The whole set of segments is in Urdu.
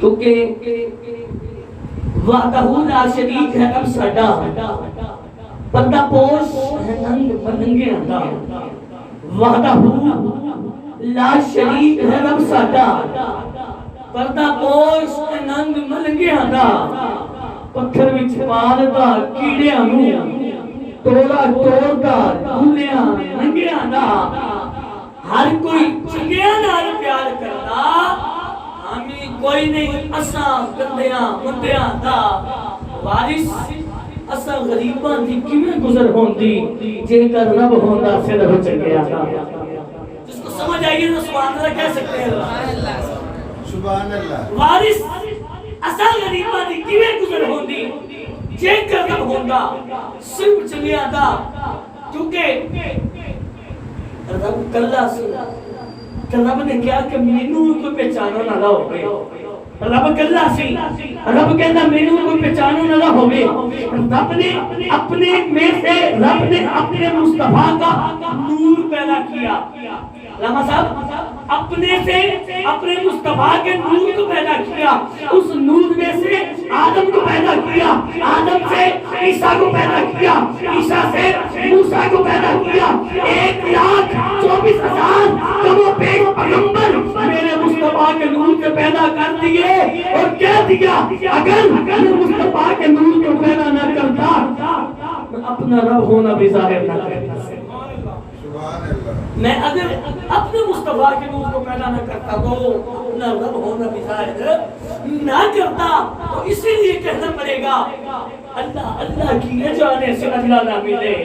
کیونکہ وحدہ لا شریک ہے رب ساڈا، پردہ پوش ہے ننگے آندا، وحدہ لا شریک ہے رب ساڈا، پردہ پوش ہے ننگ ملنگے آندا، پتھر وچ پالدا کیڑیاں نوں، توڑا توڑدا ڈولیاں ننگیاں دا، ہر کوئی چنگیاں نال پیار کردا، ہمیں کوئی نہیں اساں گندیاں مندیاں دا، وارث اساں غریباں دی کیویں گزر ہوندی جے کر رب ہوندا صرف چنگیاں دا۔ جس کو سمجھ آئیے تو سبحان اللہ کہہ سکتے ہیں، سبحان اللہ۔ وارث اساں غریباں دی کیویں گزر ہوندی جے کر رب ہوندا صرف چنگیاں دا، کیونکہ رب کلا سی، کہ رب نے کیا کہ مینوں کوئی پہچانو نہ ہوئے، رب کلا سی، رب کہنا مینوں کوئی پہچانو نہ ہوئے، رب نے اپنے میں سے رب نے اپنے مصطفیٰ کا نور پیدا کیا، علامہ صاحب اپنے سے اپنے مصطفیٰ کے نور کو پیدا کیا، اس نور میں سے آدم کو پیدا کیا، آدم سے عیسیٰ کو پیدا کیا، عیسیٰ سے موسیٰ کو پیدا کیا، 1,24,000 کم و بیش پیغمبر میرے مصطفیٰ کے نور کو پیدا کر دیے، اور کہہ دیا اگر میں مصطفیٰ کے نور کو پیدا نہ کرتا اپنا رب ہونا بھی ظاہر نہ کرتا، میں اگر اپنے مصطفیٰ کے نور کو پیدا نہ کرتا تو اپنا رب ہونا بھی ظاہر نہ کرتا، تو اسی لیے کہنا پڑے گا اللہ اللہ کیے جانے سے اللہ نہ ملے،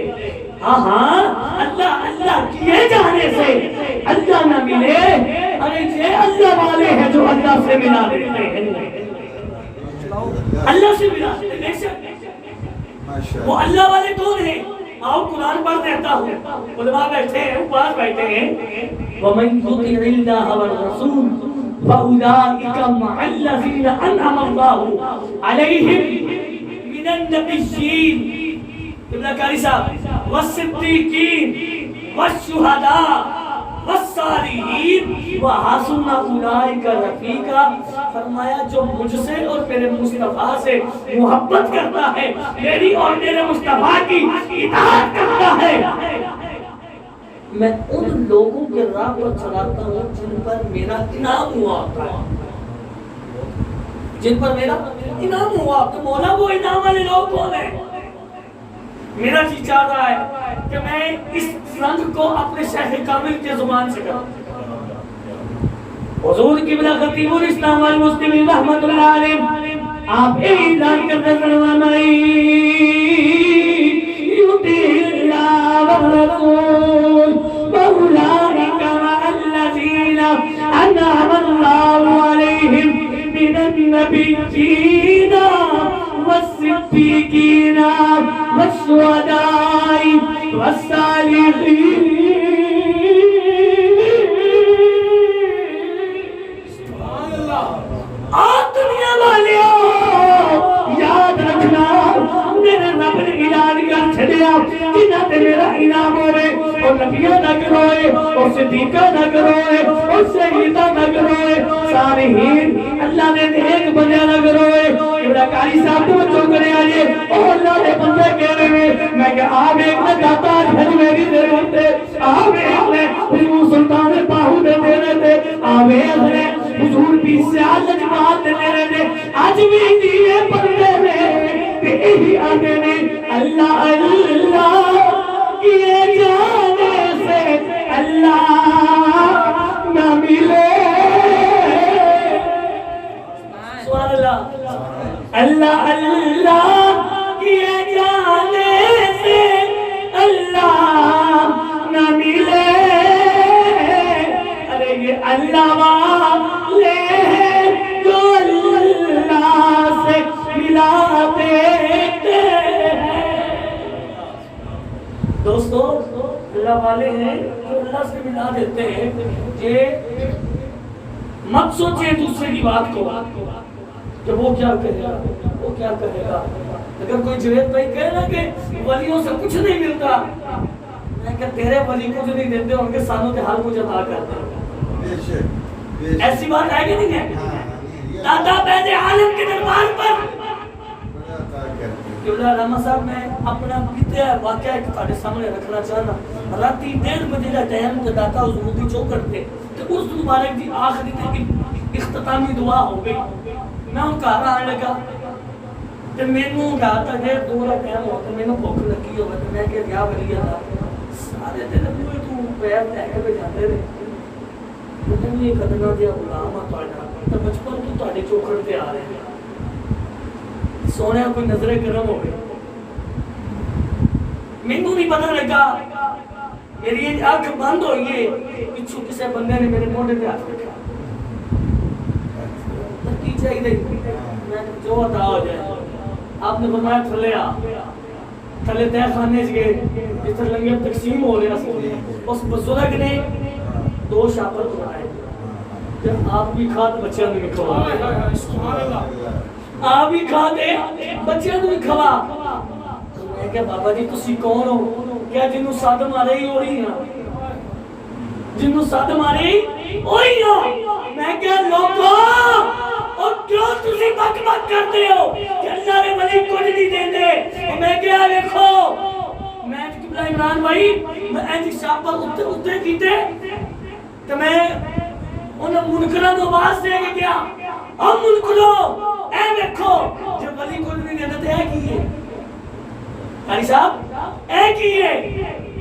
ہاں ہاں اللہ اللہ کیے جانے سے اللہ نہ ملے، ارے یہ اللہ والے ہیں جو اللہ سے ملا دیتے ہیں، اللہ سے ملا دیتے ہیں، وہ اللہ والے کون ہیں؟ آؤ قرآن پڑھ دیتا ہوں، علماء بیٹھے ہیں، پاس بیٹھے ہیں، وَمَنْ يُطِعِ اللَّهَ وَالرَّسُولَ فَأُولَئِكَ مَعَ الَّذِينَ أَنْعَمَ اللَّهُ عَلَيْهِمْ مِنَ النَّبِيِّينَ ابن کاری صاحب وَالصِّدِّيقِينَ وَالشُّهَدَاءِ وَالصَّالِحِينَ وَحَسُنَ أُولَئِكَ رَفِیقًا، فرمایا جو مجھ سے اور میرے مصطفیٰ سے محبت کرتا ہے، میری اور میرے مصطفیٰ کی اطاعت کرتا ہے، میں ان لوگوں کے راہ پر چلاتا ہوں جن پر میرا انعام ہوا ہوتا ہے، جن پر میرا انعام ہوا، تو مولا وہ انعام والے لوگ کون ہیں؟ میرا جی چاہ رہا ہے کہ میں اس رنگ کو اپنے شیخ کامل کے زبان سے کروں، حضور قبلہ خطیب الاسلام والمسلمین رحمت اللہ علیہ آپ اعلان کرتے فرمائیں یطیع اللہ والرسول فاولئک مع الذین انعم اللہ علیہم من النبیین والصدیقین والشہداء والصالحین۔ دنیا والیوں یاد رکھنا میرے رب نے اعلان کر چھڑیا جنہ تے میرا انعام ہوئے، اور نبیہ نہ کروئے، اور صدیقہ نہ کروئے، اور شہیدہ نہ کروئے، صالحین اللہ نے نیک بندے نہ کروئے۔ ابن کاری صاحب تو بچوں کرے آئیے، اور اللہ نے بندے کہہ رہے ہیں میں کہ آپ ایک نے داتا جھج میری دے رہے تھے، آپ ایک نے حضور سلطان باہو دے رہے تھے، آپ ایک نے حضور بھی سیال جماعت دے رہے تھے، آج بھی دیئے پڑھنے میں بھی آگے نے اللہ اللہ کیے جانے سے اللہ نہ ملے، سبحان اللہ، اللہ اللہ کیے جانے سے اللہ نہ ملے، ارے یہ اللہ والے ہیں جو اللہ سے ملا دیتے ہیں۔ دوستو اللہ والے ہیں جو اللہ سے ملا دیتے ہیں، یہ مت سوچیں دوسرے کی بات کو کہ وہ کیا کہے گا، وہ کیا کہے گا۔ اگر کوئی جوید بھائی کہے نا کہ ولیوں سے کچھ نہیں ملتا، میں کہ تیرے ولی کو جو نہیں دیتے ان کے سانوں کے حال کو جتا کرتے، ایسی بات ہے کہ نہیں ہے؟ دادا عالم کے دربار پر بڑا عطا کرتے ہیں۔ قبلہ علامہ صاحب میں اپنا بیتیا واقعہ ایک تھوڑے سامنے رکھنا چاہنا راتی 1:30 بجے کا ٹائم تے داتا حضور دی چوکھٹ تے اس مبارک دی آخری تے اختتامی دعا ہو گئی میں ان گھر آن لگا تے مینوں رات دا 2 دا ٹائم ہو تے مینوں بھوک لگی ہوے تے میں کہ کیا ولی اللہ سارے دن بوئے تو پیر لے کے جاندے رہے تے میں کدنا دیا غلام آ تہاڈا تے بچپن تو تہاڈے چوکھٹ تے آ رہے ہیں سونے کوئی نظر کرم ہو گئی مینوں نہیں پتہ لگا میری آنکھ بند ہوئی ہے پچھو کسی بندے نے میرے موڈے پہ ہاتھ رکھا کی چاہیے میں جو عطا ہو جائے آپ نے فرمایا تھلے آ تھلے تہ خانے سے گئے جس طرح لنگر تقسیم ہو رہا سی اس بزرگ نے 2 شاپر بنائے آپ بھی کھاد بچیاں نے بھی کھوا آپ بھی کھا دے بچیاں نے بھی کھوا میں کہا بابا جی تسی کون ہو کیا جنہوں ساتھ مارے ہی ہو رہی ہیں جنہوں ساتھ مارے ہی ہوئی ہو میں کہا لوگو اور کیوں تسی بک بک کرتے ہو کہ اللہ نے ولی کچھ نہیں دیں دے میں کہا دیکھو میں قبلہ عمران بھائی میں ایسی شاپر اتنے کیتے کہ میں انہیں منکران آواز دے کے گیا ہم منکرو اے دیکھو جب ولی کچھ نہیں دیں دے کی ہے قاری صاحب ایک ہی ہے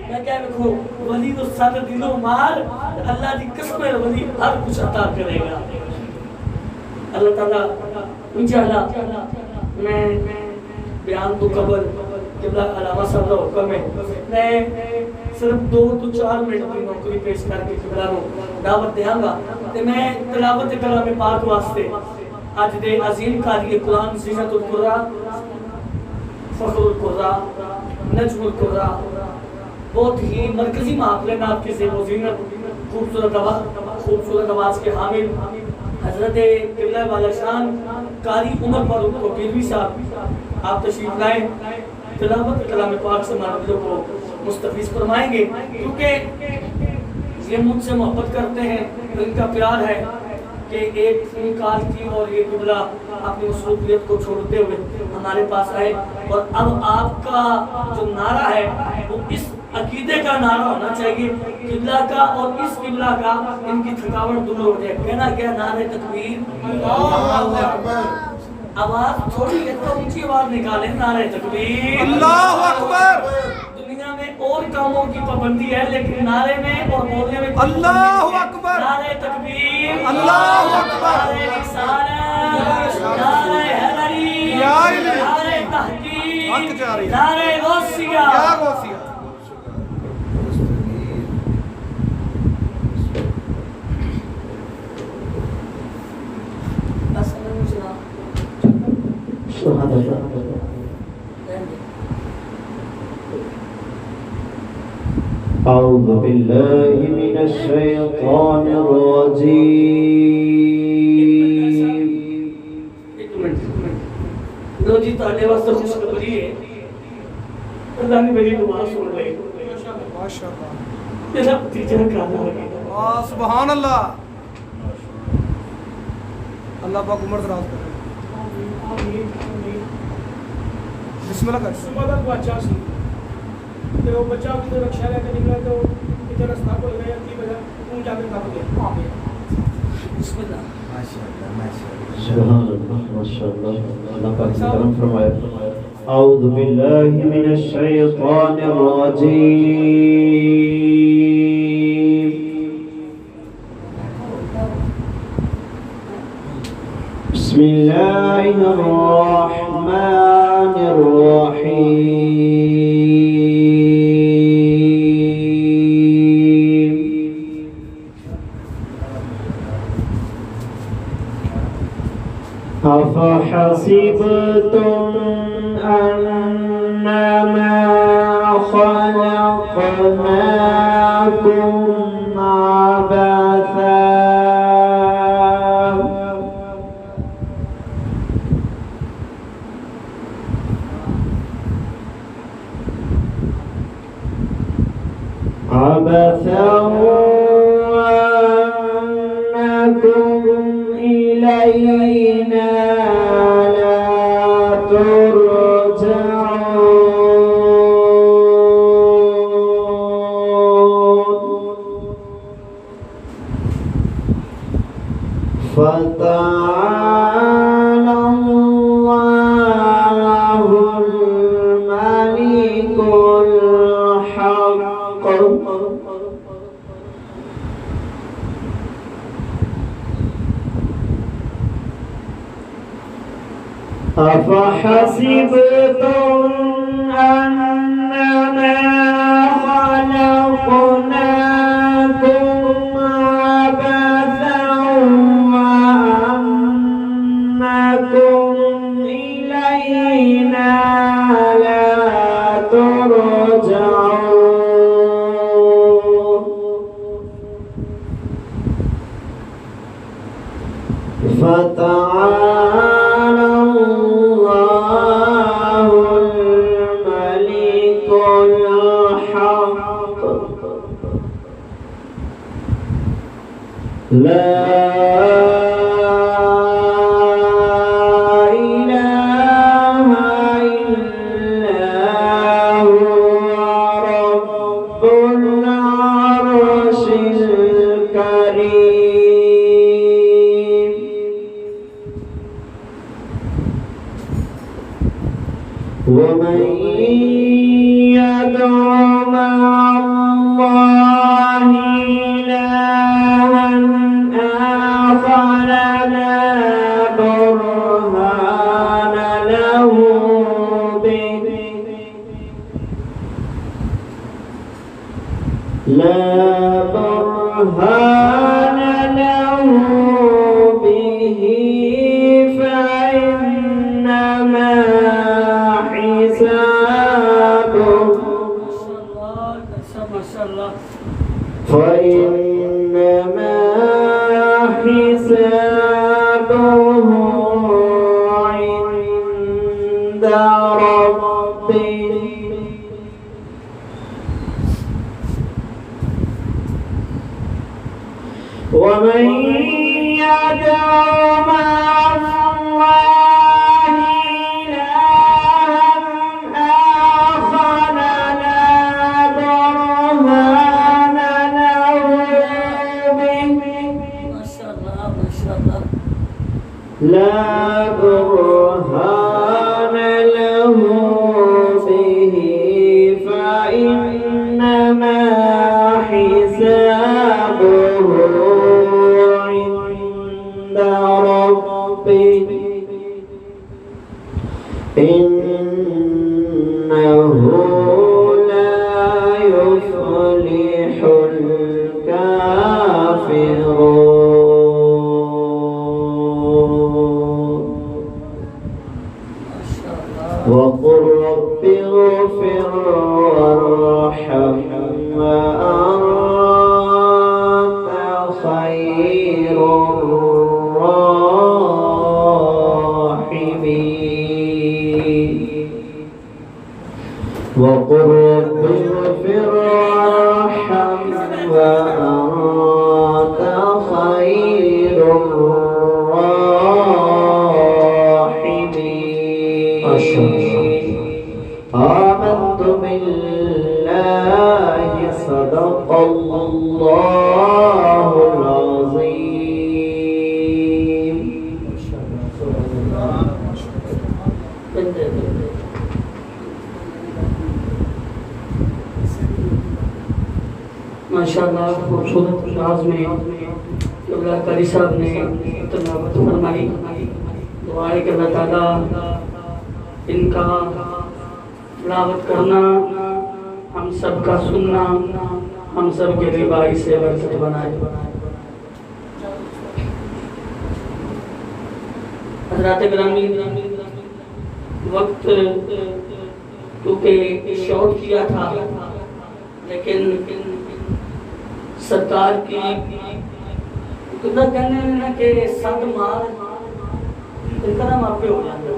میں کہہ رکھو ولی تو ساتھ دلو مار اللہ دی قسم ہے ولی ہر کچھ عطا کرے گا اللہ تعالیٰ انشاءاللہ میں بیان تو قبل قبلہ علامہ صاحب کا حکم ہے میں صرف 2 to 4 منٹ کی نوکری پیش کر کے قبلہ کو دعوت دیاں گا تے میں تلاوت کلام پاک واسطے آج دے عظیم قاری قرآن زینت القرآن فخر القرآن نجم القرآن بہت ہی مرکزی معاملے میں آپ کی زیب و زینت خوبصورت آواز کے حامل حضرت قبلہ والا شان قاری عمر فاروق کوکیلوی صاحب آپ تشریف لائیں تلاوت کلام پاک سے مانندوں کو مستفیض فرمائیں گے کیونکہ یہ مجھ سے محبت کرتے ہیں ان کا پیار ہے کہ ایک فنکار کی اور یہ قبلہ اپنی مصروفیت کو چھوڑتے ہوئے ہمارے پاس آئے اور اب آپ کا جو نعرہ ہے وہ اس عقیدے کا نعرہ ہونا چاہیے قبلہ کا اور اس قبلہ کا ان کی تھکاوٹ دور ہو جائے کہنا کیا نعرہ تکبیر اللہ اکبر آواز تھوڑی ہے تو اونچی آواز نکالیں نعرہ تکبیر اللہ اکبر دنیا میں اور کاموں کی پابندی ہے لیکن نعرے میں اور بولنے میں اللہ اکبر نعرہ تکبیر اللہ اکبر نعرہ رسالت نعرہ حیدری یا الہی نعرہ تحقیق حق جاری نعرہ غوثیہ یا غوثیہ سبحان اللہ أعوذ بالله من الشيطان الرجيم لو جی تانے واسطے خوشخبری ہے اللہ نے میری دعا سن لی ماشاءاللہ میرا بھتیجا کالا ہو گیا سبحان اللہ اللہ پاک عمر دراز کرے بسم اللہ کر صبح تک وہ اچھا سی تو وہ بچہ بھی تو رکشا لے کے نکلا تو ادھر رستہ کو گیا کی وجہ اون جا کے کھپ گیا آ گیا بسم اللہ ماشاءاللہ ماشاءاللہ سبحان اللہ ماشاءاللہ اللہ پاک نے کرم فرمایا اعوذ باللہ من الشیطان الرجیم بسم اللہ الرحمن الرحیم أفحسبتم أنما خلقناكم عبثا وأنكم إلينا فتعالى الله الملك الحق أفحسبتم أنما خلقناكم عبثا وأنكم إلينا لا ترجعون فتعالى الله الملك الحق لا إله إلا هو رب العرش الكريم ومن يدع مع الله إلها آخر لا برهان له به فإنما حسابه عند ربه ومن يدع مع الله إلها آخر لا برهان له به لا برهان له به فإنما حسابه عند ربه إنه لا يفلح الكافرون وقل رب اغفر وارحم وأنت خير الراحمين وقل رب اغفر وارحم وأنت خير الراحمين آمنت بالله صدق الله العظيم ماشاءاللہ خوبصورت انداز میں قبلہ قاری صاحب نے تلاوت فرمائی. دعا ہے کہ اللہ تعالیٰ ان کا تلاوت کرنا، ہم سب کا سننا، ہم سب کے لیے باعث برکت بنائے. حضرات گرامی، وقت کیونکہ شارٹ کیا تھا، لیکن سرکار کی کتنا کہنے ہیں کہ سات مال اتنا ماپے ہو جاتا ہے.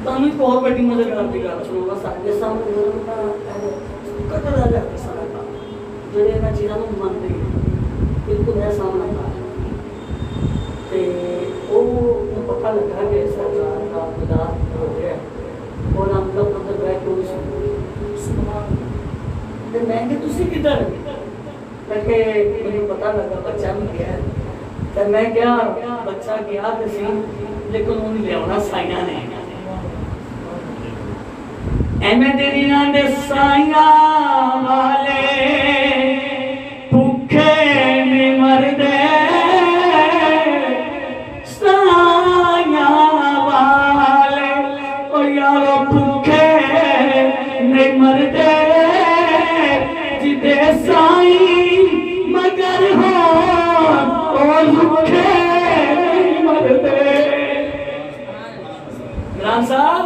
تو ہمیں کو اور بیٹی مزے کرتی گا سنو بس آگے سامنے قدر آ جاتی سارا کا جڑے نا چیزاں نوں مانتے ہیں بالکل ایسا سامنا تے لگا کہ سرکار کا خدا ہو گیا اور ہم لوگ اندر بیٹھ کے میں کہ تسی کدھر کہ مجھے پتا لگا بچہ بھی گیا ہے تو میں کیا بچہ گیا تو سی لیکن انہیں لے آنا سائیاں نے ایمیں دنیا دے سائیاں والے بھوکے نہیں مردے سائیاں والے او یارو بھوکے نہیں مردے جدے سائیں مگر ہو اور بھوکے نہیں مردے گران صاحب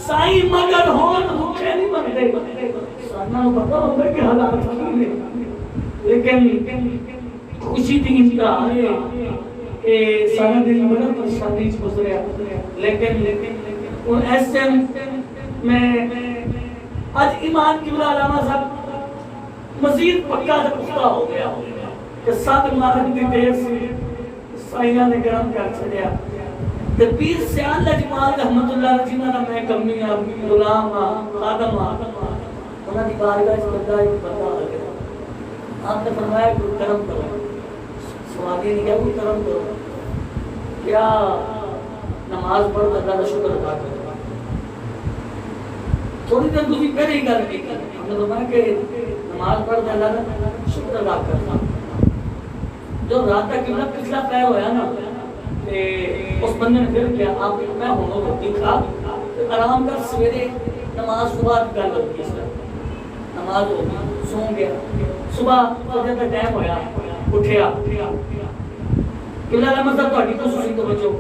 سائیں مگر ہون بھوکے نہیں مرتے سارنا پتا ہوتا کہ حالات نہیں لیکن خوشی دین کا ہے کہ سارا دن بڑا پریشانی گزریا لیکن ایسے میں آج ایمان کی بلا علامہ صاحب مزید پکا سے پختہ ہو گیا کہ 7 ماہ کی دیر سے سائیاں نے گرم کر چھڑیا پیر سیال لجمال رحمت اللہ جنہ نے میں کمی غلام خادم انہوں نے بارگاہ اس بندہ ایک بندہ آ گیا آپ نے فرمایا کہ کرم کرو سوال یہ نہیں کیا کوئی کرم کرو کیا نماز پڑھ اللہ کا شکر ادا کرو تھوڑی دیر دوسری پہلے ہی گل کی ہم نے فرمایا کہ نماز پڑھ اللہ کا شکر ادا کرنا جو رات کا قبلہ پچھلا پیر ہویا نا اس بندے نے پھر کیا آپ میں ہونوں روٹی کھا آرام کر سویرے نماز صبح گل ہوتی ہے نماز ہو گئی سو گیا صبح فجر کا ٹائم ہویا اٹھیا قبلہ مطلب تہاڈی خصوصی توجہ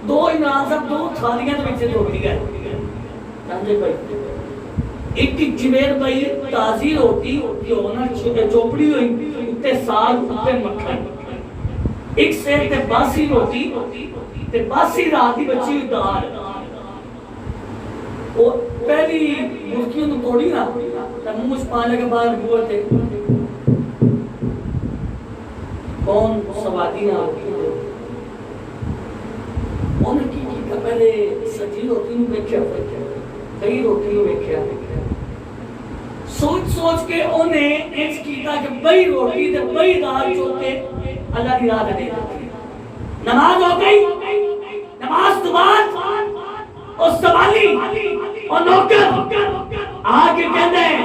2 عمران صاحب 2 تھالیاں دے وچ روٹی گئے سمجھے بھائی ایک جبیر بھائی تازی روٹی جو نا چوپڑی ہوئی تے ساگ تے مکھن ایک سیر تے باسی روٹی تے باسی رات دی بچی ہوئی دال وہ پہلی مرکیوں نے توڑی نا تے منہ پانے کے بعد ہوئے تھے کون سوادی نہ ہوتی انہیں کی پہلے سجی روٹی نو بیکھیا کئی روٹی نو بیکھیا سوچ کے انہیں ایچ کیتا کہ بئی روٹی تے بئی دال چوتے اللہ کی راہ دے دی نماز ہو گئی نماز تو بعد اور سوالی اور نوکر آگے کہتے ہیں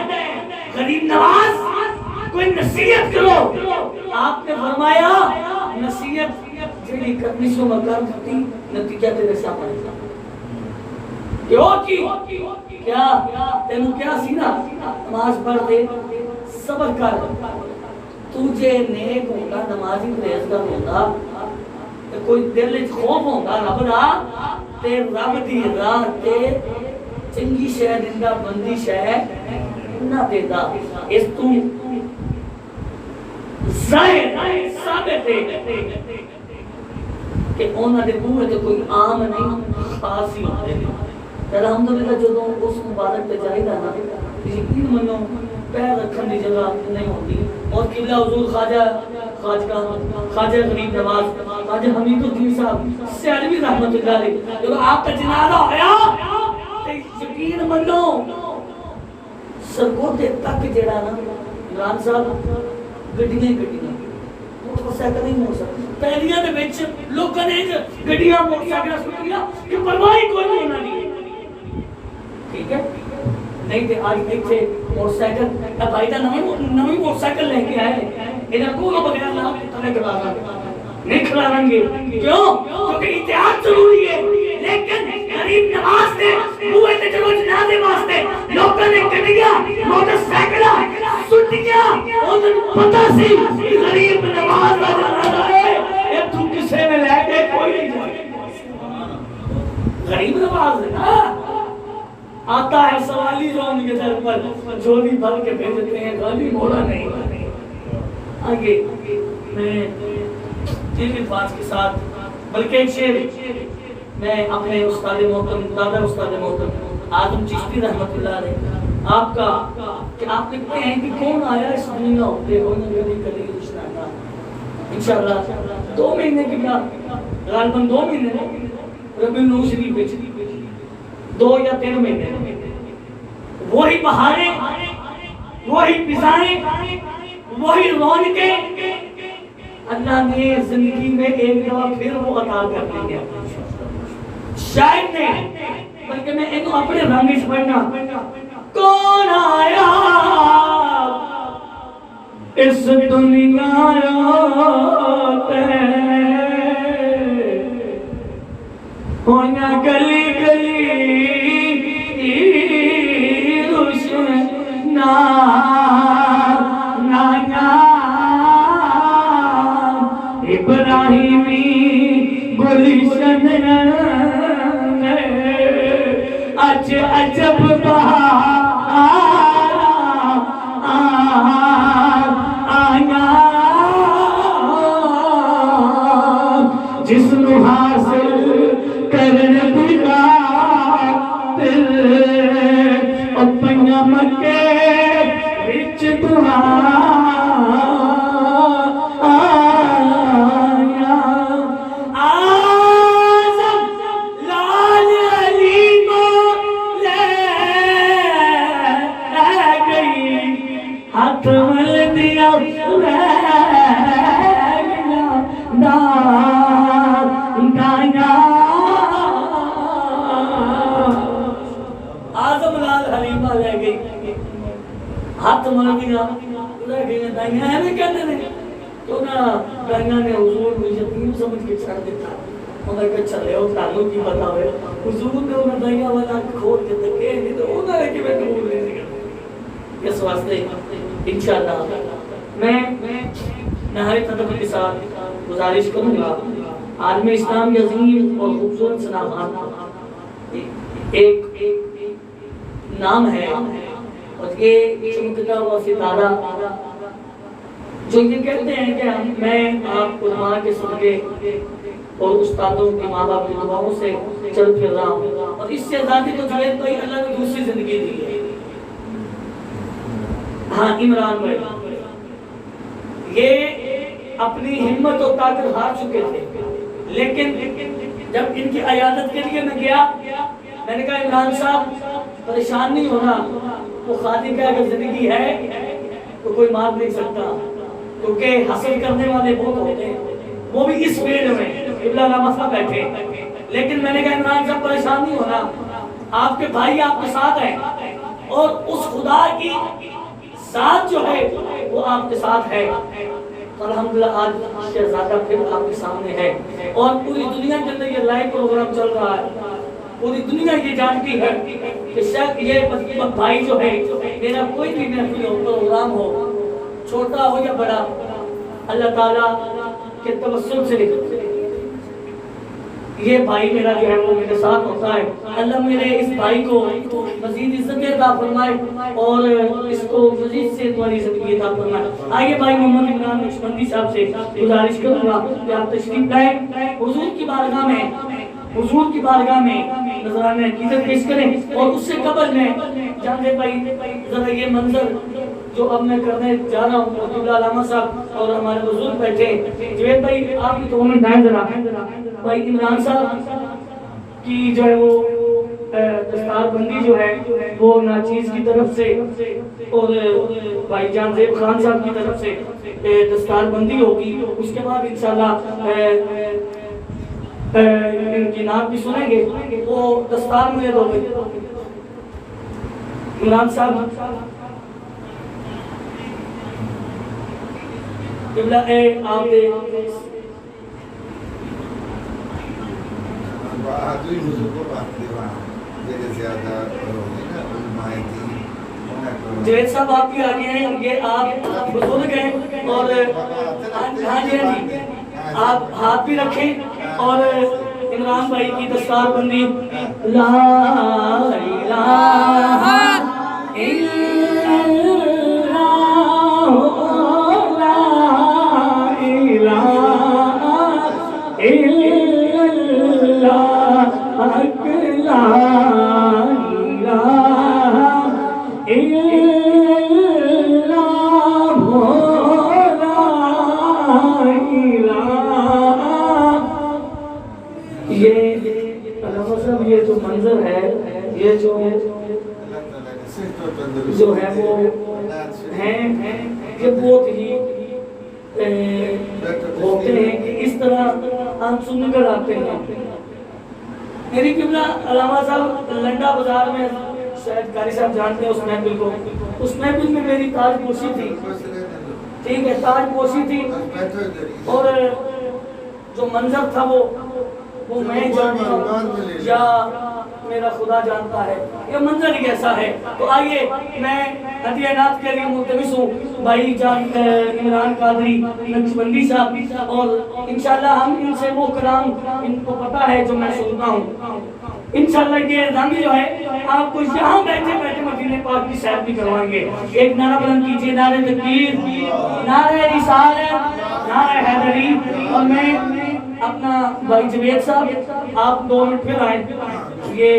غریب نواز کوئی نصیحت کرو آپ نے فرمایا نصیحت جڑی کرنی سو مکر تھی نتیجہ تیرے سامنے کیوں کی کیا تینوں کیا سینا نماز پڑھ دے صبر کر تجھے نیک ہوگا نمازی پرہیزگار ہوگا کوئی دل وچ خوف ہوگا رب دا تے رب دی راہ تے چنگی شے دیندا بندی شے نہ دیندا اس تو ظاہر ثابت ہے کہ انہاں دے منہ تے کوئی عام نہیں خاص ہی ہوندے نے الحمدللہ جدوں اس مبارک تے جائیدا نا یقین منو پیر رکھن دی جگہ نہیں ہوتی اور قبلہ حضور خواجہ غریب نواز خواجہ حمید الدین صاحب سیالوی رحمت اللہ علیہ جب آپ کا جنازہ ہویا تے یقین منو سرگوتے تک جڑا نا عمران صاحب گڈیاں موٹر سائیکل نہیں موڑ سکتے پہلیاں دے وچ لوکاں نے گڈیاں موٹر سائیکل سکھیا کہ پرواہ کوئی نہیں ہونا نہیں ٹھیک ہے نہیں تے آج ایتھے موٹر سائیکل بھائی دا نویں موٹر سائیکل لے کے آئے انہاں کو بغیر نہ تھلے کھلا نہیں کھلائیں گے کیوں کیونکہ اتحاد ضروری ہے لیکن غریب نواز نے بوئے تے چلو جنازے واسطے لوکاں نے گڈیاں موٹر سائیکل سٹیاں انہاں نوں پتہ سی کہ غریب نواز دا جنازہ ہے اے تو کسے نے لے کے کوئی نہیں جائے غریب نواز ہے نا آتا ہے سوالی رون کے در پر جھولی بھر کے بھیجتے ہیں غالی موڑا نہیں آگے میں تین الفاظ کے ساتھ بلکہ ایک شعر میں اپنے استاد محترم دادا استاد محترم آدم چشتی رحمت اللہ علیہ آپ کا کہ آپ لکھتے ہیں کہ کون آیا اس دنیا ہوتے ہونے گلی گلی رشتہ انشاءاللہ 2 مہینے کی بات غالباً 2 مہینے ربیع الاول شریف 2 یا 3 مہینے وہی بہاریں، وہی فضائیں، وہی رونقیں اللہ نے زندگی میں ایک دفعہ پھر وہ عطا کر دی ہے. شاید نہیں بلکہ میں ایک اپنے رنگ سے پڑھنا. کون آیا اس دنیا ہونا گلی گلی روشنا نایا ابراہیمی گلشن اج عجب بہار آیا جس نو حاصل کرن دلا اپنا مکے وچ دعا ہاتھ مر دیا رہ گئی دائیاں ایویں کہتے ہیں تو نا دائیاں نے حضور کو یتیم سمجھ کے چھڑ دیتا. انہوں نے چلے ہو تعلق کی بتا ہوئے حضور نے انہیں دائیاں والا کھول کے تکے نہیں تو انہوں نے کہ میں قبول نہیں سکتا. اس واسطے انشاءاللہ میں نہایت ادب کے ساتھ گزارش کروں گا عالم اسلام کے عظیم اور خوبصورت سنامان ایک نام ہے اور یہ چمکتا ہوا ستارہ جو یہ کہتے ہیں کہ میں آپ علماء کے صدقے اور استادوں کے ماں باپ کی دعاؤں سے چل پھر رہا ہوں اور اس سے آزادی تو جوید بھائی اللہ نے دوسری زندگی دی ہے. ہاں عمران بھائی یہ اپنی ہمت اور طاقت ہار چکے تھے لیکن جب ان کی عیادت کے لیے میں گیا میں نے کہا عمران صاحب پریشان نہیں ہونا وہ خادم کا اگر زندگی ہے تو کوئی مار نہیں سکتا کیونکہ حسد کرنے والے بہت ہوتے ہیں وہ بھی اس فیلڈ میں قبلہ علامہ صاحب بیٹھے. لیکن میں نے کہا عمران صاحب پریشان نہیں ہونا آپ کے بھائی آپ کے ساتھ ہیں اور اس خدا کی ذات جو ہے وہ آپ کے ساتھ ہے. الحمدللہ آج شہزادہ پھر آپ کے سامنے ہے اور پوری دنیا کے اندر یہ لائیو پروگرام چل رہا ہے. پوری دنیا یہ جانتی ہے کہ شاید یہ بھائی جو ہے میرا کوئی بھی محفل ہو پروگرام ہو چھوٹا ہو یا بڑا اللہ تعالیٰ کے توسل سے یہ بھائی میرا جو ہے وہ میرے ساتھ ہوتا ہے. اللہ میرے اس بھائی کو مزید عزت عطا فرمائے اور اس کو مزید صحت والی زندگی عطا فرمائے. آئیے بھائی محمد عمران نقشبندی صاحب سے گزارش کروں گا کہ آپ تشریف لائیں حضور کی بارگاہ میں نذرانہ عقیدت پیش کریں اور اس سے قبل میں جانے بھائی ذرا یہ منظر جو اب میں کرنے جا رہا ہوں قبلہ علامہ صاحب اور ہمارے بزرگ بیٹھے جوید بھائی آپ کی 2 منٹ دائیں ذرا بھائی عمران صاحب کی جو ہے وہ دستار بندی جو ہے وہ ناچیز کی طرف سے اور بھائی جان زیب خان صاحب کی طرف سے دستار بندی ہوگی. اس کے بعد انشاءاللہ ان کی نعت بھی سنیں گے وہ دستار مجھے دو گے عمران صاحب. قبلہ اے آپ دے بہادری حضور کو بات دیوان میرے زیادہ ہوگی نا علماء کی جوید صاحب آپ کی آگے ہیں یہ آپ بزرگ ہیں اور ہاں جی آپ ہاتھ بھی رکھیں اور عمران بھائی کی دستار بندی لا الہ الا اللہ لا الہ الا اللہ حق لا الہ الا اللہ لا الہ. یہ علامہ صاحب یہ جو منظر ہے، یہ جو اللہ تعالیٰ نے صحت و تندرستی جو ہے وہ ہیں، یہ بہت ہی ہوتے ہیں کہ اس طرح ہم سن کر آتے ہیں. میری قبلہ علامہ صاحب لنڈا بازار میں، شاید قاری صاحب جانتے ہیں اس محفل کو، اس محفل میں میری تاج پوشی تھی، ٹھیک ہے، تاج پوشی تھی، اور جو منظر تھا وہ میں جانتا ہوں یا میرا خدا جانتا ہے، یہ منظر ہی ایسا ہے. تو آئیے میں ہدیہ نعت کے لیے ملتمس ہوں بھائی جان عمران قادری نقشبندی صاحب، اور انشاءاللہ ہم ان سے وہ کلام ان کو پتہ ہے جو میں سنتا ہوں. انشاءاللہ یہ رنگ جو ہے آپ کو یہاں بیٹھے بیٹھے مدینہ پاک کی سیر بھی کروائیں گے. ایک نعرہ بلند کیجیے، نعرہ تکبیر، نعرہ رسالت، نعرہ حیدری. اور میں اپنا بھائی جوید صاحب آپ 2 منٹ پھر آئیں، یہ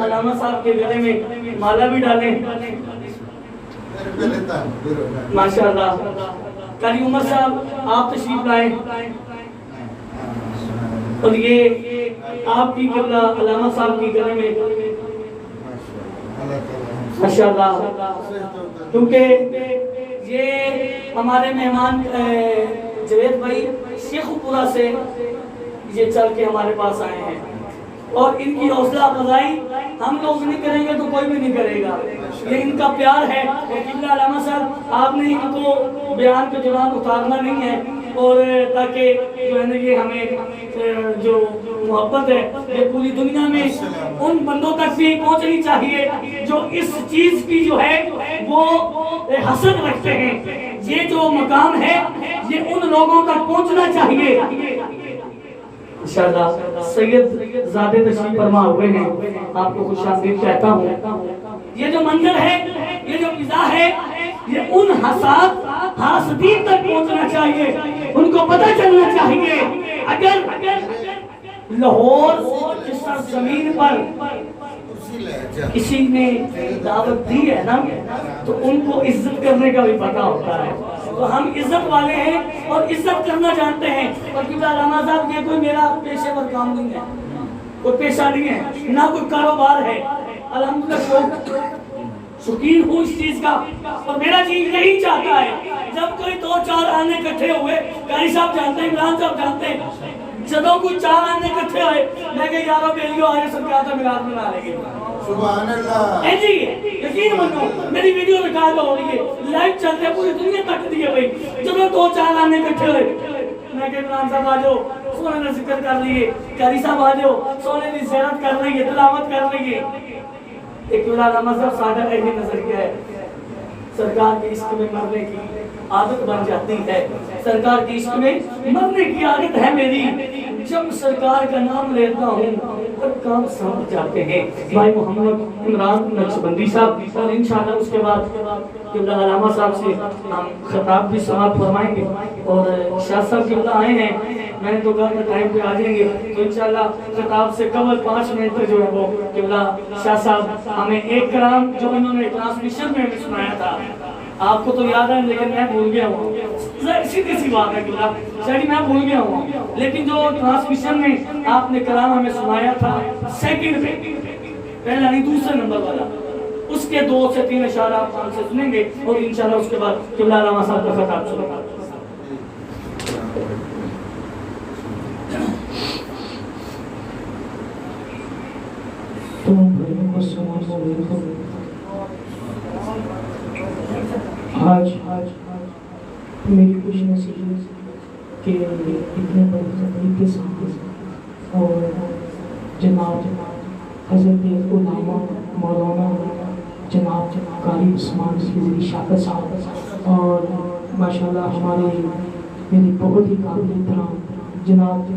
علامہ صاحب کے گلے میں مالا بھی ڈالیں ماشاءاللہ. قاری عمر صاحب آپ تشریف لائیں، اور یہ آپ کی قبلہ علامہ صاحب کی گلے میں ماشاءاللہ، کیونکہ یہ ہمارے مہمان جوید بھائی شیخ پورا سے یہ چل کے ہمارے پاس آئے ہیں، اور ان کی حوصلہ افزائی ہم لوگ نہیں کریں گے تو کوئی بھی نہیں کرے گا. یہ ان کا پیار ہے. قبلہ علامہ صاحب آپ نے ان کو بیان کے دوران اتارنا نہیں ہے، اور تاکہ جو ہے نا یہ ہمیں جو محبت ہے یہ پوری دنیا میں ان بندوں تک بھی پہنچنی چاہیے جو اس چیز کی جو ہے وہ حسد رکھتے ہیں. یہ جو مقام ہے یہ ان لوگوں تک پہنچنا چاہیے. انشاءاللہ سید زادے تشریف فرما ہوئے ہیں، آپ کو خوش آمدید کہتا ہوں. یہ جو منظر ہے، یہ جو فضا ہے، یہ ان حاسدین تک پہنچنا چاہیے. ان کو پتہ چلنا چاہیے اگر لاہور کی سرزمین پر کسی نے دعوت دی ہے نا تو ان کو عزت کرنے کا بھی پتہ ہوتا ہے. تو ہم عزت والے ہیں اور عزت کرنا جانتے ہیں. اور قبلہ علامہ صاحب یہ کوئی میرا پیشے ور کام نہیں ہے، کوئی پیشہ نہیں ہے، نہ کوئی کاروبار ہے. الحمدللہ شوقین ہوں اس چیز کا، اور میرا جی یہی چاہتا ہے جب کوئی 2-4 آنے اکٹھے ہوئے، قاری صاحب جانتے ہیں، عمران صاحب جانتے ہیں، جدوں کوئی 4 آنے اکٹھے ہوئے میں کہ یارو بیلیو آئے سرکار تو میلاد منا لیں گے. سبحان اللہ. اے جی یقین مانو میری ویڈیو ریکارڈ ہو رہی ہے، لائیو چل رہی ہے، پوری دنیا تک دی ہے بھائی. جدوں 2-4 آنے اکٹھے ہوئے میں کہ عمران صاحب آ جاؤ، سونے نے ذکر کر لیے، قاری صاحب آ جاؤ، سونے کی زیارت کر لیے، تلاوت کر لیے. ایک علامہ صاحب سادہ ایسی نظر کیا ہے، سرکار کے عشق میں مرنے کی عادت بن جاتی ہے. سرکار کے عشق میں مرنے کی عادت ہے میری، جب سرکار کا نام لیتا ہوں اور کام سمجھ جاتے ہیں. بھائی محمد عمران نقشبندی صاحب، اور انشاءاللہ اس کے بعد قبلہ علامہ صاحب سے ہم خطاب بھی سماعت فرمائیں گے. اور شاہ صاحب قبلہ آئے ہیں، میں نے تو کہا کہ ٹائم پہ آ جائیں گے، تو انشاءاللہ خطاب سے قبل 5 منٹ تک جو ہے وہ قبلہ شاہ صاحب ہمیں ایک کلام جو انہوں نے ٹرانسمیشن میں بھی سنایا تھا، آپ کو تو یاد ہے لیکن میں بھول گیا ہوں. سیدھی سی بات ہے قبلہ شاید میں بھول گیا ہوں، لیکن جو ٹرانسمیشن میں آپ نے کلام ہمیں سنایا تھا سیکنڈ پہ، پہلا نہیں دوسرے نمبر والا، اس کے 2 سے 3 اشارہ آپ ہم سے سنیں گے، اور انشاءاللہ اس کے بعد قبلہ علامہ صاحب کا خطاب سنیں گے. آج میری خوش نصیب کہ اتنے بڑے زمین کے ساتھ اور جناب حضرت علامہ مولانا جناب قاری عثمان خضری شاکر صاحب، اور ماشاءاللہ ہمارے میرے بہت ہی قابل احترام جناب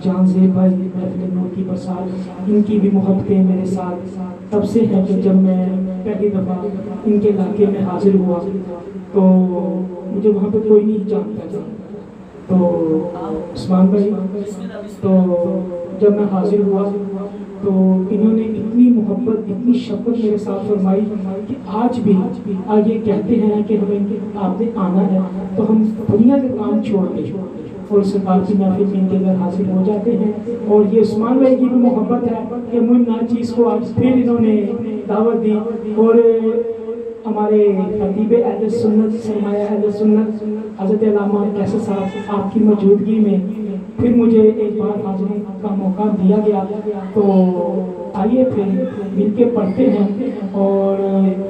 جان زیب بھائی محفل نور کی برسات، ان کی بھی محبتیں میرے ساتھ تب سے ہیں کہ جب میں پہلی دفعہ ان کے علاقے میں حاضر ہوا تو مجھے وہاں پہ کوئی نہیں جانتا تھا. تو عثمان بھائی، تو جب میں حاضر ہوا تو انہوں نے اتنی محبت اتنی شفقت میرے ساتھ فرمائی کہ آج بھی یہ کہتے ہیں کہ ہمیں آپ نے آنا ہے تو ہم دنیا کے کام چھوڑ کے اور اس بات کی محفل میں ان کے گھر حاصل ہو جاتے ہیں. اور یہ عثمان بھائی کی بھی محبت ہے کہ مجھ ناچیز کو آج پھر انہوں نے دعوت دی. اور ہمارے خطیب اہل سنت سرمایہ اہل سنت حضرت علامہ کیسر صاحب آپ کی موجودگی میں پھر مجھے ایک بار حاضری کا موقع دیا گیا. تو آئیے پھر مل کے پڑھتے ہیں اور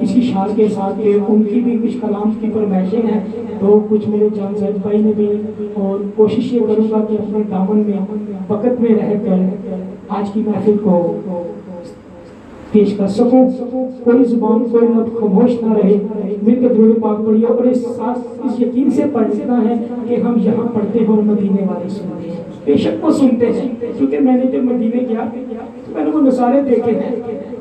اسی شعر کے ساتھ کہ ان کی بھی کچھ کلام کی فرمائشیں ہیں تو کچھ میرے جان زید بھائی نے بھی. اور کوشش یہ کروں گا کہ اپنے دامن میں وقت میں رہ کر آج کی محفل کو پیش کر سکوں. کوئی زبان کوئی لب خاموش نہ رہے. مل کے درود پاک پڑھیے اور اس یقین سے پڑھنا ہے کہ ہم یہاں پڑھتے ہیں اور مدینے والے سنتے ہیں. بے شک وہ سنتے ہیں کیونکہ میں نے جب مدینے گیا تو میں نے وہ نظارے دیکھے ہیں.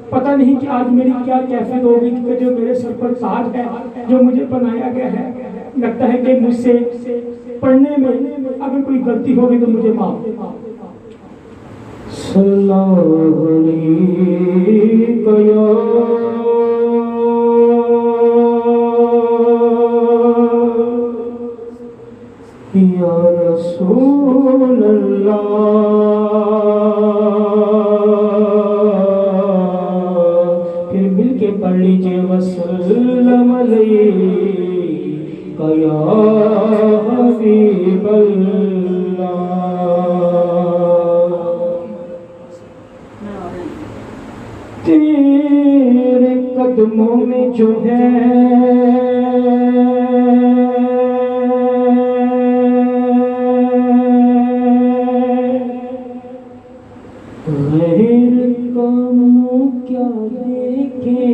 پتہ نہیں کہ آج میری کیا کیفیت ہوگی کہ جو میرے سر پر تاج ہے جو مجھے بنایا گیا ہے. لگتا ہے کہ مجھ سے پڑھنے میں اگر کوئی غلطی ہوگی تو مجھے معاف. صلی اللہ علیہ یا رسول اللہ. پھر مل کے پڑھ لیجئے وسلم علیکہ یا حبیب اللہ. تیرے قدموں میں جو ہے غیر کاموں کیا دیکھے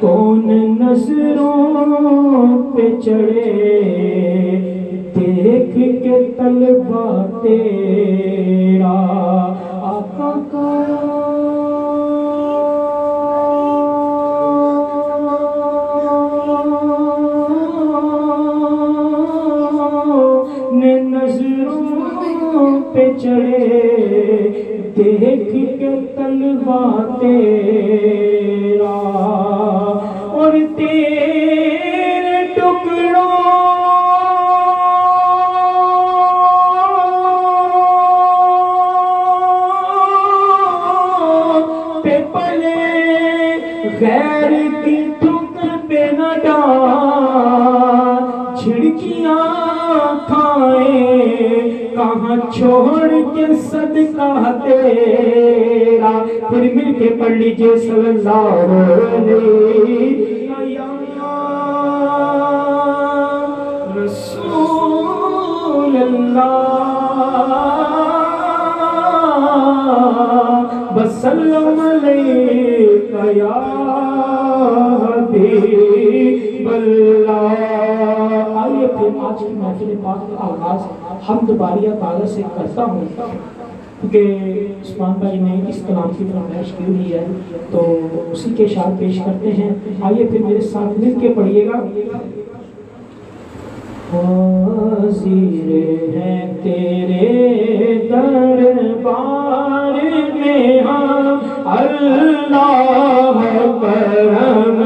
کون نظروں پہ چڑھے دیکھ کے طلبہ تیرا آقا کا نظروں پہ چڑھے دیکھ کے طلبہ تیرا اور تیرے ٹکڑوں پہ پلے غیر کی ٹھکر پہ نہ ڈال جھڑکیاں کھائیں کہاں چھوڑ کے صدقہ تیرا. پھر مل کے پڑھ لیجئے صلی اللہ علیہ رسول اللہ وسلم علیکہ یا حبیب اللہ. آئیے پھر آج کی محفل پاک کا آغاز حمد باریہ تعالیٰ سے کرتا ہوں کیونکہ عثمان بھائی نے اس کلام کی فرمائش کی ہوئی ہے تو اسی کے اشعار پیش کرتے ہیں. آئیے پھر میرے ساتھ مل کے پڑھیے گا. حاضر ہیں تیرے دربار میں ہم اللہ کرم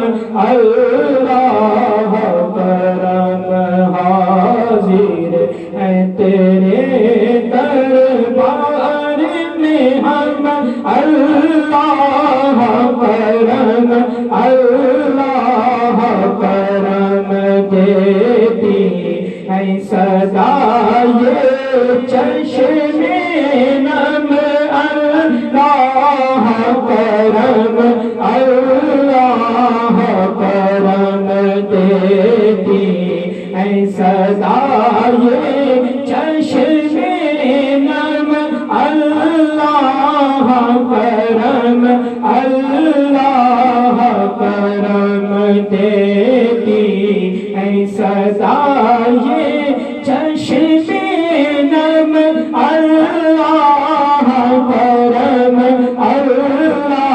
اللہ کرم. حاضر ہیں تیرے دربار میں ہم اللہ کرم اللہ کرم. دیتی ہے صدا یہ چشم نم اللہ کرم اللہ کرم. دیتی ہے صدا یہ چشم نم اللہ کرم اللہ کرم. دیتی ہے صدا یہ چشم نم اللہ کرم اللہ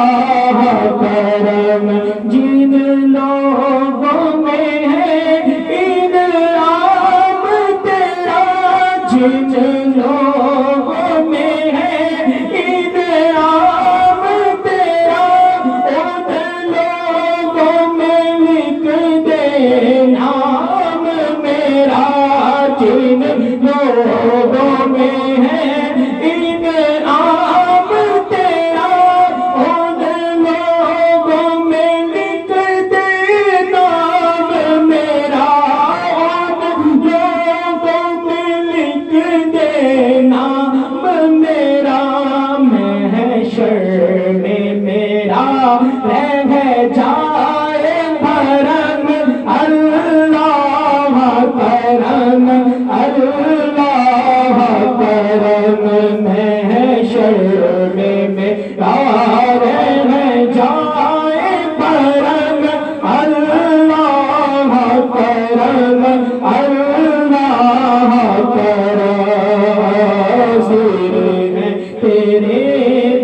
تیرے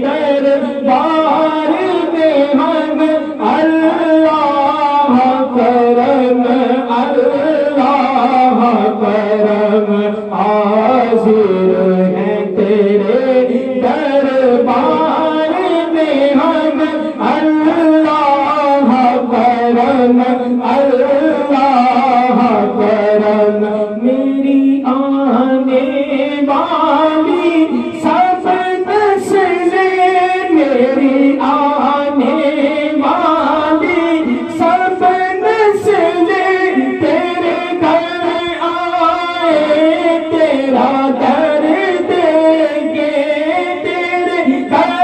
دربار میں ہم اللہ کرم اللہ کرم حاضر ہیں تیرے دربار میں ہم اللہ کرم اللہ کرم میری آنے والی سب نسلیں میری آنے والی سب نسلیں تیرے گھر آئے تیرا در دیں گے تیرے گھر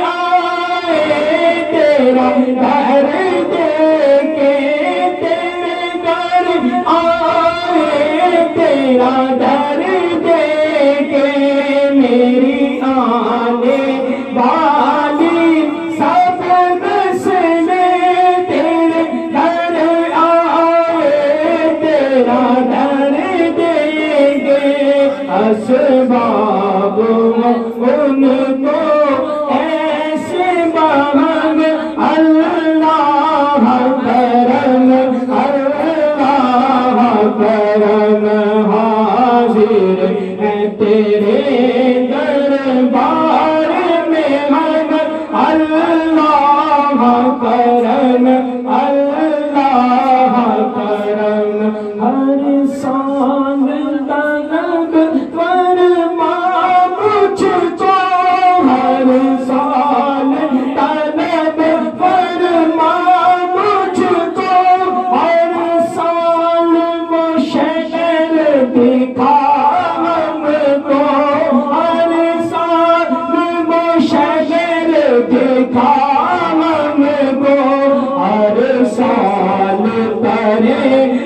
آئے تیرا در دیں گے تیرے گھر آئے تیرا در دیں گے میری آنے والی سب نسلیں تیرے گھر آئے تیرا در دیں گے اسباب ان کو ایسے بہن اللہ کرم اللہ کرم حاضر ہیں تیرے دربار میں ہم اللہ کرم اللہ کرم ہر سال طلب فرما مجھ کو ہر سال طلب فرما مجھ کو ہر سال وہ شہر دکھا ہم کو ہر سال وہ شہر دکھا ہم کو ہر سال کرے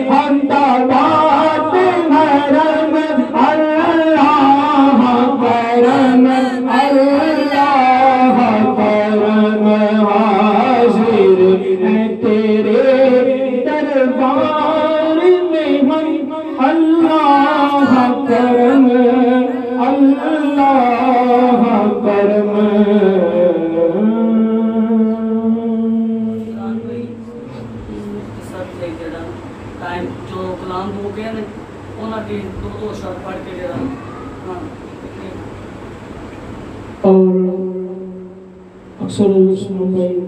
ہم دعوات حرم اللہ کرم اللہ کرم حاضر ہیں تیرے دربار میں ہم اللہ کرم اللہ کرم ٹائم جو کلام ہو گیا نا انہوں کی دو شرط پڑھ کے جڑا اور اکثر سنوں بھائی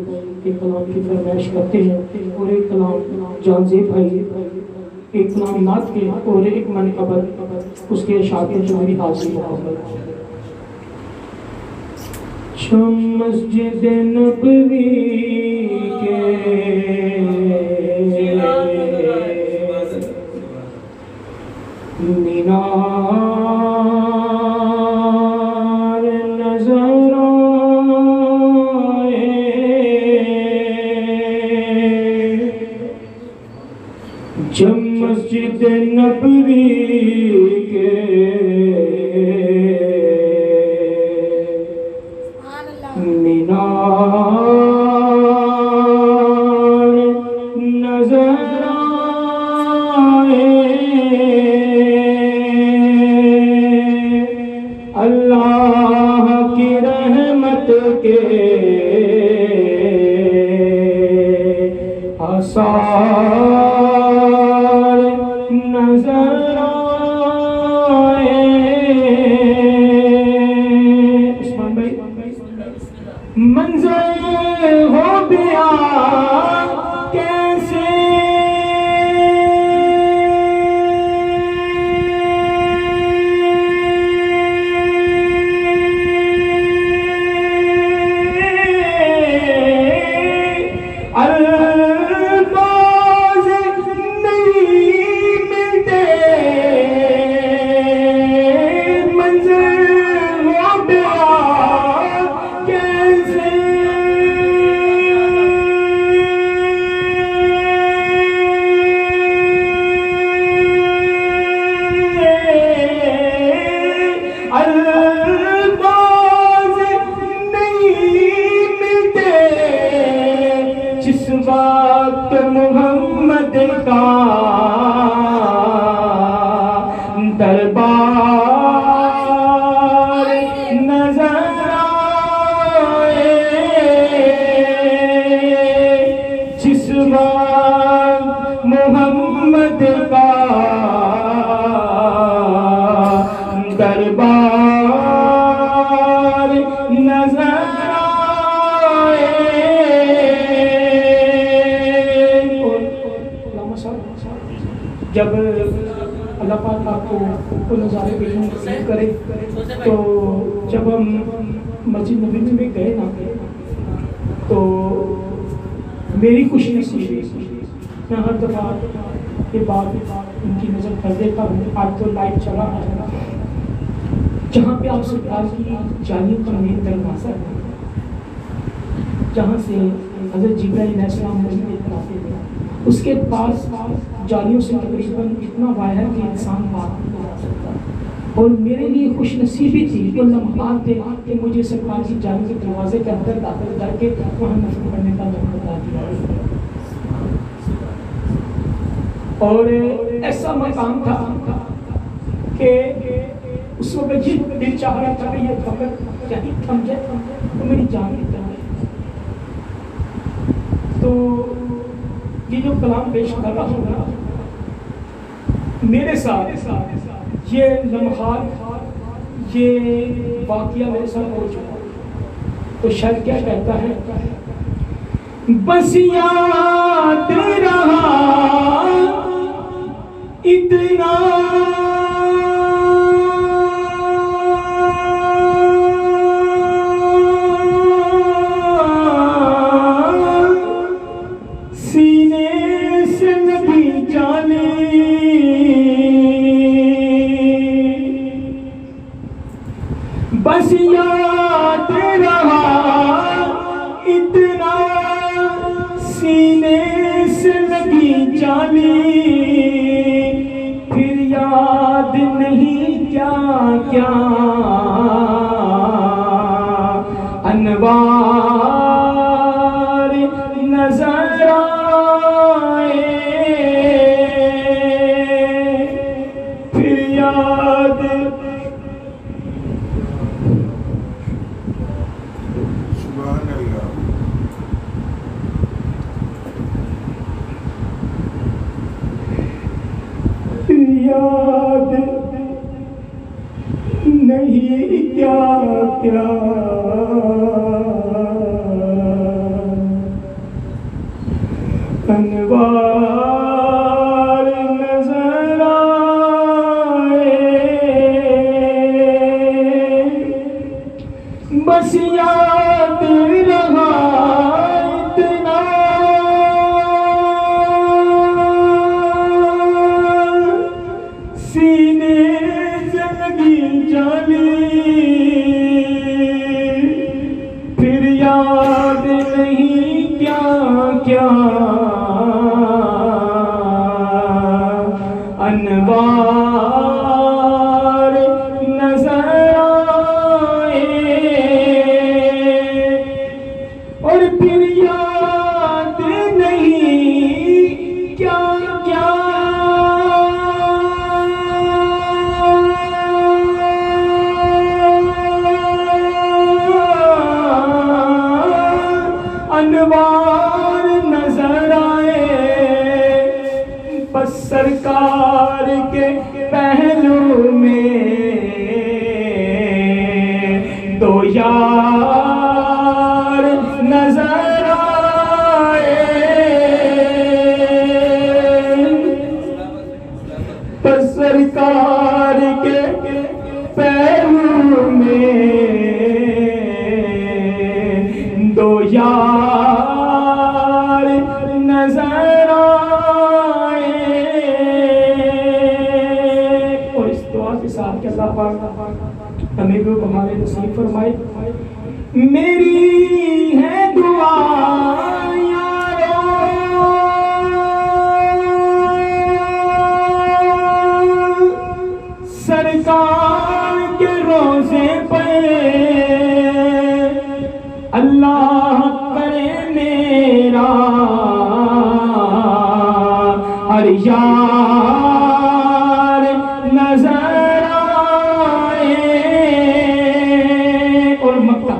ایک کلام کی فرمائش کرتے ہیں اور ایک کلام جان زیب بھائی ایک کلام نعت کے اور ایک منقبت اس کے اشعار کے جو میری حاضر محمد شم مسجد نبوی کے مینار نظر آئے جب مسجد نبوی کے مینار نظر آئے اللہ کی رحمت کے آثار نظر آئے عثمان بھائی منظر ہو گیا کیسے الفاظ نہیں ملتے منظر ہو گیا کیسے الفاظ نہیں ملتے جس وقت محمد کا دربار نظر وہ نظارے دیکھنے نصیب کرے. تو جب ہم مسجد نبوی میں گئے نا تو میری خوش نصیبی میں ہر دفعہ یہ بات ان کی نظر کر دیتا ہوں. آج تو لائٹ چلا ہے جہاں پہ آپ سرکار کی جالیوں کا مین دروازہ ہے, جہاں سے حضرت جبرائیل علیہ السلام مسجد آتے تھے, اس کے پاس جالیوں سے تقریباً اتنا واحد کہ انسان بات نہیں کر سکتا. اور میرے لیے خوش نصیبی تھی وہ لمحات تھے کہ مجھے سرکار کی جالی کے دروازے کے اندر داخل کر کے وہاں نفل پڑھنے کا موقع بتا دیا. اور ایسا مقام تھا کہ اس وقت یہ دل چاہ رہا تھا کہ یہ فقط یہی تھم جائے تو میری جان نکل جائے. تو یہ جو کلام پیش کر رہا ہوں نا, میرے ساتھ یہ لمحات یہ واقعہ میرے ساتھ ہو چکا. تو شاید کیا کہتا ہے, بس یاد رہا اتنا بس یاد رہا اتنا سینے سے لگی جالی, پھر یاد نہیں کیا کیا انوار نظر آئے, پھر یاد سبحان اللہ. یاد نہیں کیا کیا انوار نظر آئے, بس یاد رہا اتنا سینے سے لگی جالی, پھر یاد نہیں کیا کیا انوار نظر آئے, اور پھر یاد نہیں کیا کیا انوار نظر آئے. بس سرکار کے پہلو میں دو یار نظر آئے, بس سرکار کے پہلو میں دو یار نظر آئے. اور اس دعا کے ساتھ کہ اللہ پاک ہمیں بھی ہمارے نصیب فرمائے. میری ہے دعا یارو سرکار کے روزے پہ اللہ کرے میرا ہر یار نظر آئے. اور مکہ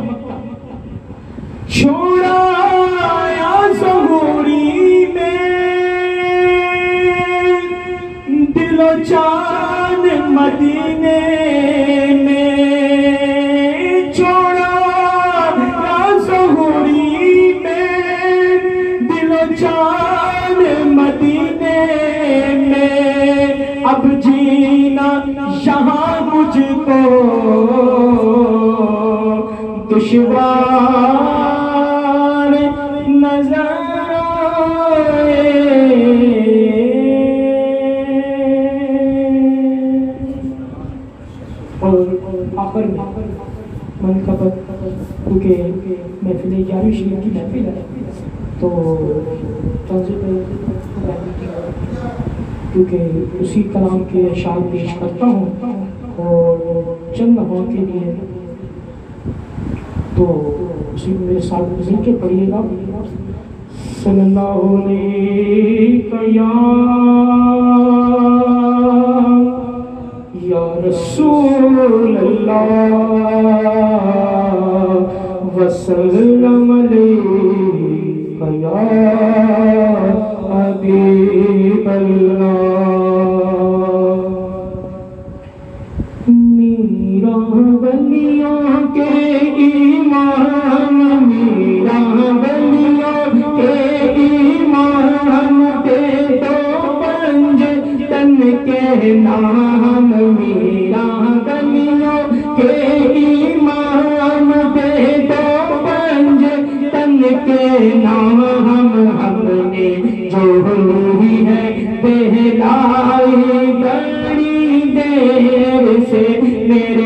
چھوڑایا ظہوری میں دل و جان مدینے میں, چھوڑا ظہوری میں دل و جان مدینے دشوار نظر آئے اور آخر منقبت کیونکہ محفل 11ویں شریف کی محفل ہے تو تنظیم کیونکہ اسی کلام کے اشعار پیش کرتا ہوں اور چند لمحوں کے لیے تو اسی میں میرے ساتھ مل کے پڑھیے گا. صلی اللہ علیہ یا رسول اللہ وسلم علیہ یا حبیب اللہ. میرا ولیوں کے ایمان میرا ولیوں کے ایمان پہ تو پنج تن کے نام میرا ولیوں کے ایمان پہ تو پنج تن کے نام ہم نے جو ہوئی ہے بہلائی بڑی دیر سے میرے